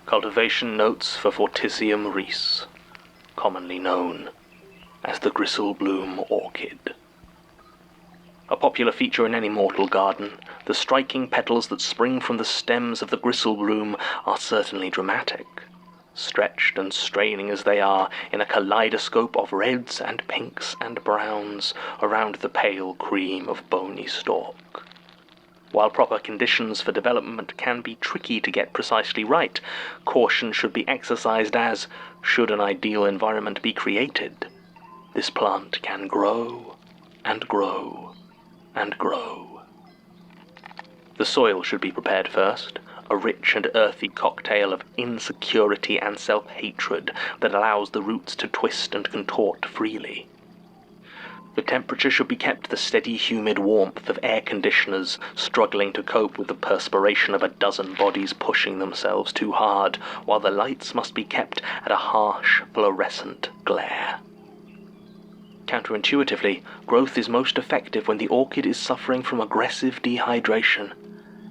Cultivation notes for Forticium Rees, commonly known as the Gristlebloom orchid. A popular feature in any mortal garden, the striking petals that spring from the stems of the Gristlebloom are certainly dramatic, stretched and straining as they are in a kaleidoscope of reds and pinks and browns around the pale cream of bony stalk. While proper conditions for development can be tricky to get precisely right, caution should be exercised as, should an ideal environment be created, this plant can grow and grow and grow. The soil should be prepared first, a rich and earthy cocktail of insecurity and self-hatred that allows the roots to twist and contort freely. The temperature should be kept the steady, humid warmth of air conditioners struggling to cope with the perspiration of a dozen bodies pushing themselves too hard, while the lights must be kept at a harsh, fluorescent glare. Counterintuitively, growth is most effective when the orchid is suffering from aggressive dehydration,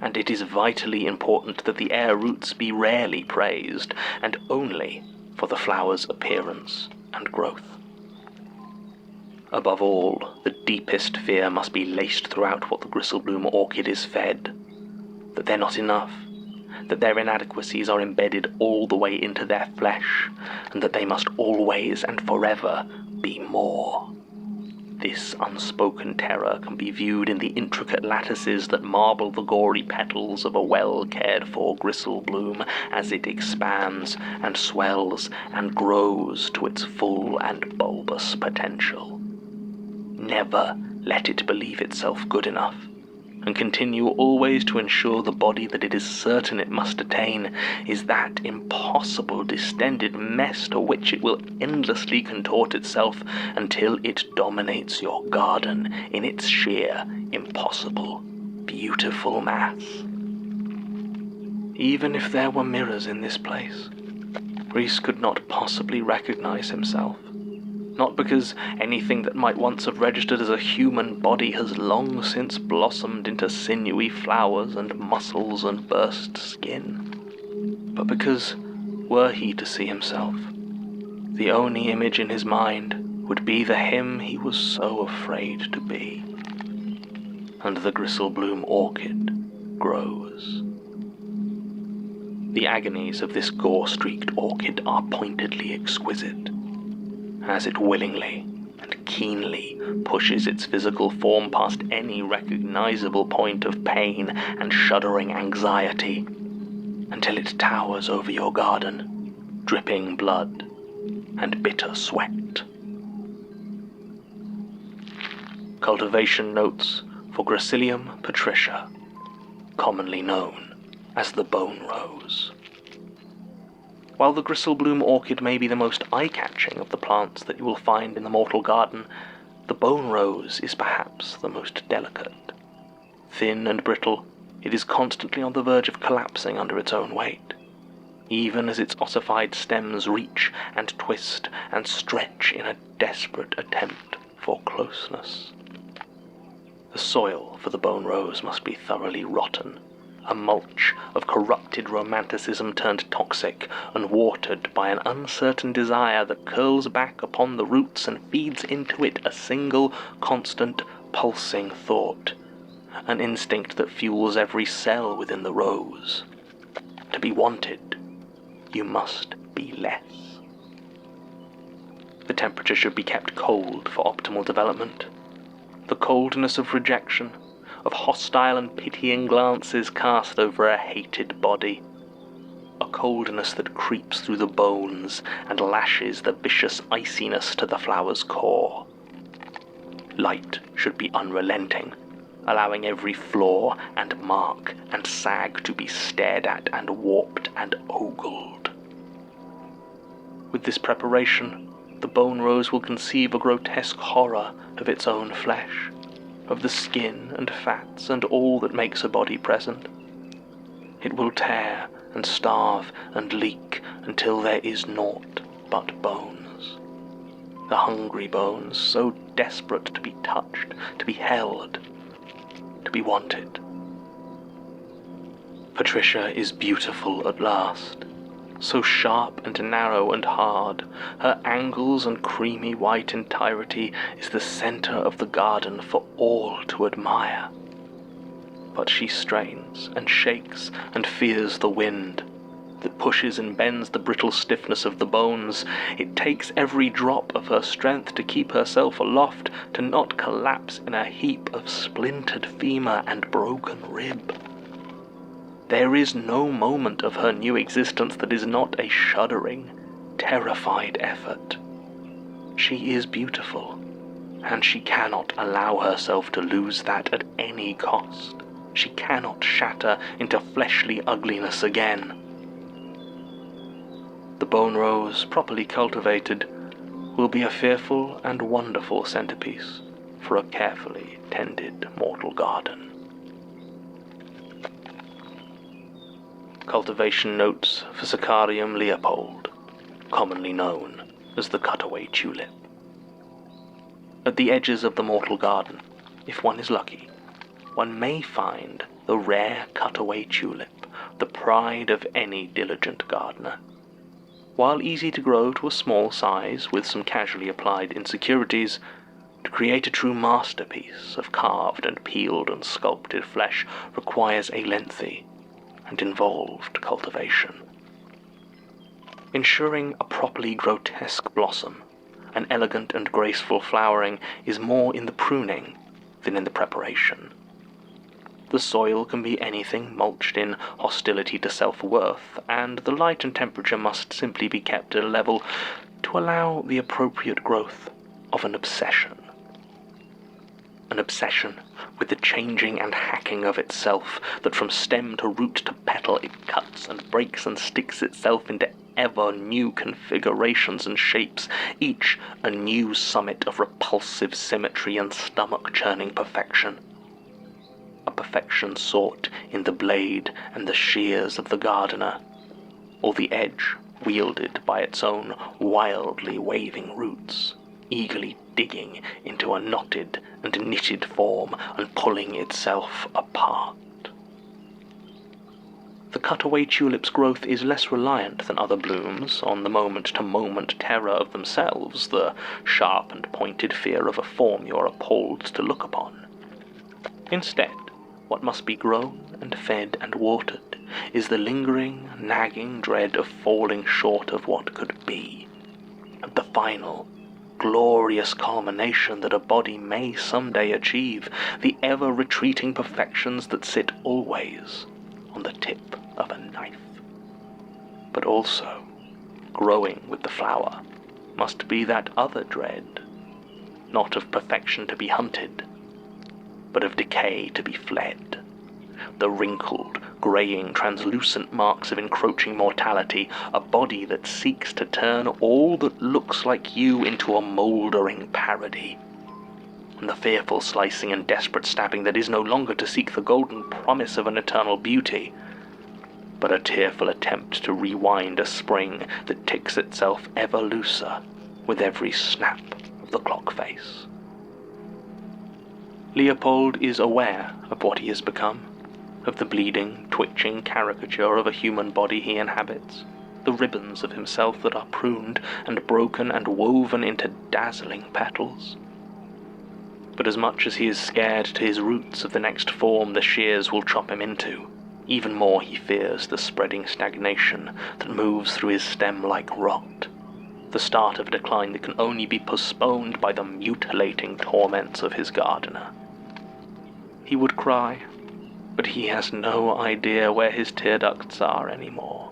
and it is vitally important that the air roots be rarely praised, and only for the flower's appearance and growth. Above all, the deepest fear must be laced throughout what the Gristlebloom orchid is fed. That they're not enough, that their inadequacies are embedded all the way into their flesh, and that they must always and forever be more. This unspoken terror can be viewed in the intricate lattices that marble the gory petals of a well-cared-for Gristlebloom as it expands and swells and grows to its full and bulbous potential. Never let it believe itself good enough, and continue always to ensure the body that it is certain it must attain is that impossible distended mess to which it will endlessly contort itself until it dominates your garden in its sheer, impossible, beautiful mass. Even if there were mirrors in this place, Rees could not possibly recognize himself. Not because anything that might once have registered as a human body has long since blossomed into sinewy flowers and muscles and burst skin, but because, were he to see himself, the only image in his mind would be the him he was so afraid to be. And the Gristlebloom orchid grows. The agonies of this gore-streaked orchid are pointedly exquisite, as it willingly and keenly pushes its physical form past any recognizable point of pain and shuddering anxiety, until it towers over your garden, dripping blood and bitter sweat. Cultivation notes for Gracilium patricia, commonly known as the bone rose. While the Gristlebloom orchid may be the most eye-catching of the plants that you will find in the mortal garden, the bone rose is perhaps the most delicate. Thin and brittle, it is constantly on the verge of collapsing under its own weight, even as its ossified stems reach and twist and stretch in a desperate attempt for closeness. The soil for the bone rose must be thoroughly rotten, a mulch of corrupted romanticism turned toxic and watered by an uncertain desire that curls back upon the roots and feeds into it a single, constant, pulsing thought, an instinct that fuels every cell within the rose. To be wanted, you must be less. The temperature should be kept cold for optimal development. The coldness of rejection, of hostile and pitying glances cast over a hated body, a coldness that creeps through the bones and lashes the vicious iciness to the flower's core. Light should be unrelenting, allowing every flaw and mark and sag to be stared at and warped and ogled. With this preparation, the bone rose will conceive a grotesque horror of its own flesh, of the skin and fats and all that makes a body present. It will tear and starve and leak until there is naught but bones. The hungry bones, so desperate to be touched, to be held, to be wanted. Patricia is beautiful at last, so sharp and narrow and hard, her angles and creamy white entirety is the centre of the garden for all to admire. But she strains and shakes and fears the wind that pushes and bends the brittle stiffness of the bones. It takes every drop of her strength to keep herself aloft, to not collapse in a heap of splintered femur and broken rib. There is no moment of her new existence that is not a shuddering, terrified effort. She is beautiful, and she cannot allow herself to lose that at any cost. She cannot shatter into fleshly ugliness again. The bone rose, properly cultivated, will be a fearful and wonderful centerpiece for a carefully tended mortal garden. Cultivation notes for Sicarium Leopold, commonly known as the cutaway tulip. At the edges of the mortal garden, if one is lucky, one may find the rare cutaway tulip, the pride of any diligent gardener. While easy to grow to a small size with some casually applied insecurities, to create a true masterpiece of carved and peeled and sculpted flesh requires a lengthy and involved cultivation. Ensuring a properly grotesque blossom, an elegant and graceful flowering, is more in the pruning than in the preparation. The soil can be anything mulched in hostility to self-worth, and the light and temperature must simply be kept at a level to allow the appropriate growth of an obsession. An obsession with the changing and hacking of itself, that from stem to root to petal it cuts and breaks and sticks itself into ever new configurations and shapes, each a new summit of repulsive symmetry and stomach-churning perfection. A perfection sought in the blade and the shears of the gardener, or the edge wielded by its own wildly waving roots, eagerly digging into a knotted and knitted form and pulling itself apart. The cutaway tulip's growth is less reliant than other blooms on the moment-to-moment terror of themselves, the sharp and pointed fear of a form you are appalled to look upon. Instead, what must be grown and fed and watered is the lingering, nagging dread of falling short of what could be, of the final, glorious culmination that a body may someday achieve, the ever-retreating perfections that sit always on the tip of a knife. But also, growing with the flower must be that other dread, not of perfection to be hunted, but of decay to be fled. The wrinkled, greying, translucent marks of encroaching mortality, a body that seeks to turn all that looks like you into a mouldering parody. And the fearful slicing and desperate stabbing that is no longer to seek the golden promise of an eternal beauty, but a tearful attempt to rewind a spring that ticks itself ever looser with every snap of the clock face. Leopold is aware of what he has become, of the bleeding, twitching caricature of a human body he inhabits, the ribbons of himself that are pruned and broken and woven into dazzling petals. But as much as he is scared to his roots of the next form the shears will chop him into, even more he fears the spreading stagnation that moves through his stem like rot, the start of a decline that can only be postponed by the mutilating torments of his gardener. He would cry, but he has no idea where his tear ducts are anymore.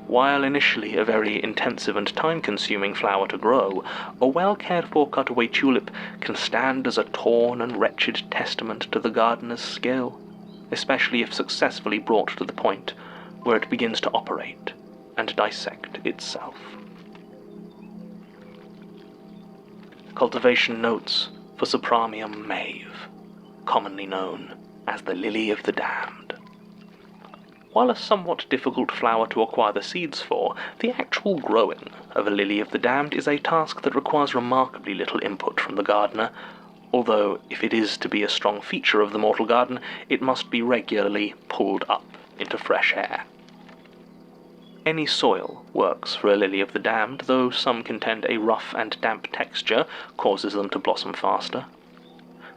While initially a very intensive and time-consuming flower to grow, a well-cared-for cutaway tulip can stand as a torn and wretched testament to the gardener's skill, especially if successfully brought to the point where it begins to operate and dissect itself. Cultivation notes for Sopramium Mave, commonly known as the Lily of the Damned. While a somewhat difficult flower to acquire the seeds for, the actual growing of a Lily of the Damned is a task that requires remarkably little input from the gardener, although if it is to be a strong feature of the mortal garden, it must be regularly pulled up into fresh air. Any soil works for a lily of the damned, though some contend a rough and damp texture causes them to blossom faster.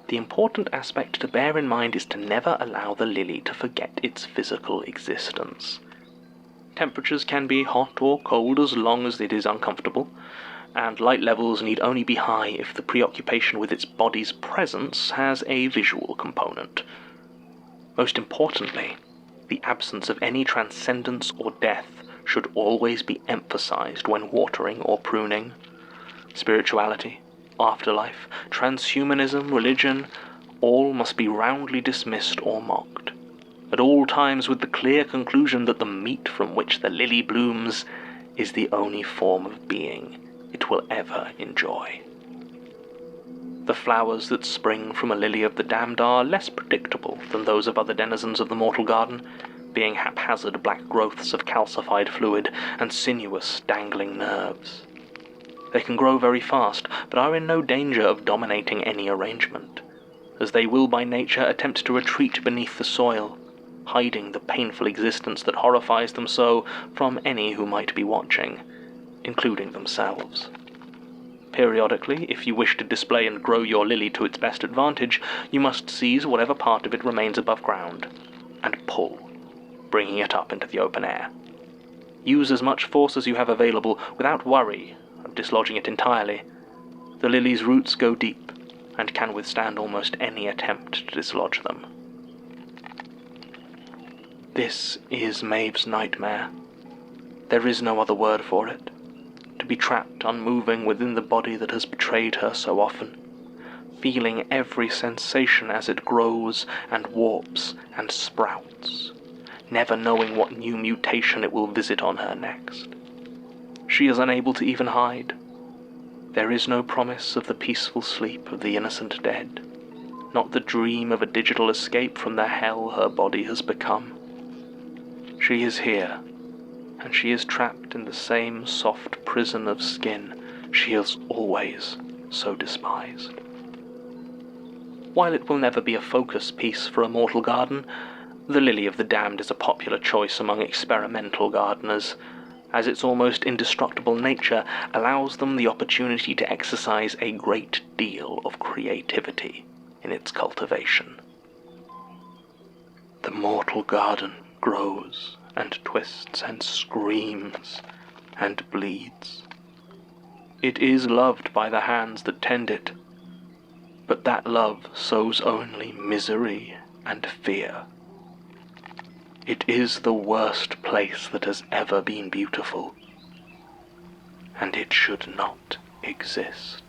The important aspect to bear in mind is to never allow the lily to forget its physical existence. Temperatures can be hot or cold as long as it is uncomfortable, and light levels need only be high if the preoccupation with its body's presence has a visual component. Most importantly, the absence of any transcendence or death should always be emphasized when watering or pruning. Spirituality, afterlife, transhumanism, religion, all must be roundly dismissed or mocked, at all times with the clear conclusion that the meat from which the lily blooms is the only form of being it will ever enjoy. The flowers that spring from a lily of the damned are less predictable than those of other denizens of the mortal garden, being haphazard black growths of calcified fluid and sinuous, dangling nerves. They can grow very fast, but are in no danger of dominating any arrangement, as they will by nature attempt to retreat beneath the soil, hiding the painful existence that horrifies them so from any who might be watching, including themselves. Periodically, if you wish to display and grow your lily to its best advantage, you must seize whatever part of it remains above ground, and pull, bringing it up into the open air. Use as much force as you have available without worry of dislodging it entirely. The lily's roots go deep, and can withstand almost any attempt to dislodge them. This is Maeve's nightmare. There is no other word for it. To be trapped unmoving within the body that has betrayed her so often, feeling every sensation as it grows and warps and sprouts, never knowing what new mutation it will visit on her next. She is unable to even hide. There is no promise of the peaceful sleep of the innocent dead, not the dream of a digital escape from the hell her body has become. She is here, and she is trapped in the same soft prison of skin she has always so despised. While it will never be a focus piece for a mortal garden, the lily of the damned is a popular choice among experimental gardeners, as its almost indestructible nature allows them the opportunity to exercise a great deal of creativity in its cultivation. The mortal garden grows and twists and screams and bleeds. It is loved by the hands that tend it, but that love sows only misery and fear. It is the worst place that has ever been beautiful, and it should not exist.